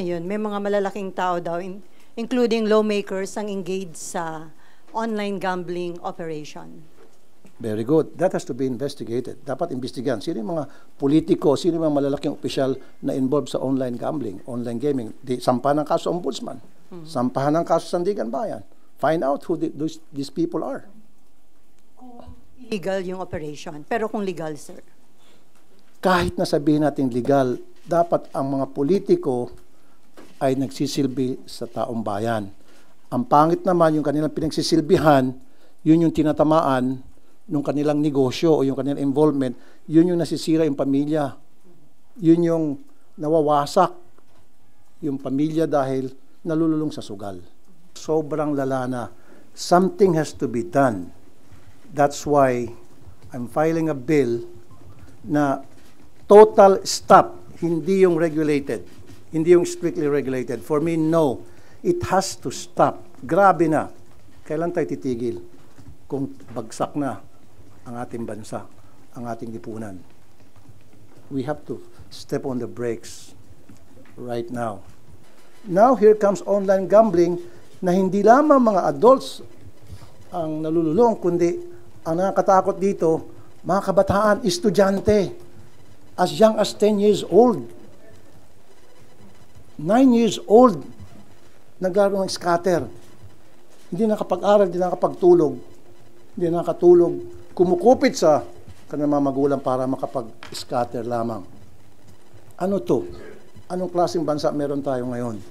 Yun, may mga malalaking tao daw, including lawmakers, ang engaged sa online gambling operation. Very good. That has to be investigated. Dapat imbestigahan. Sino yung mga politiko, sino yung mga malalaking opisyal na involved sa online gambling, online gaming? Sampahan ng kaso ombudsman. Sampahan ng kaso Sandigan Bayan. Find out who these people are. Illegal yung operation. Pero kung legal, sir? Kahit na sabihin natin legal, dapat ang mga politiko ay nagsisilbi sa taong bayan. Ang pangit naman yung kanilang pinagsisilbihan, yun yung tinatamaan ng kanilang negosyo o yung kanilang involvement, yun yung nasisira yung pamilya. Yun yung nawawasak yung pamilya dahil nalululong sa sugal. Sobrang lala na. Something has to be done. That's why I'm filing a bill na total stop, hindi yung regulated. Hindi yung strictly regulated. For me, no. It has to stop. Grabe na. Kailan tayo titigil kung bagsak na ang ating bansa, ang ating lipunan? We have to step on the brakes right now. Now, here comes online gambling na hindi lamang mga adults ang nalululong, kundi ang nakakatakot dito, mga kabataan, estudyante, as young as 10 years old. 9 years old, naglaro ng scatter. Hindi nakapag-aral, hindi nakapagtulog, hindi nakatulog, kumukupit sa kanilang mga magulang para makapag-scatter lamang. Ano to? Anong klaseng bansa meron tayo ngayon?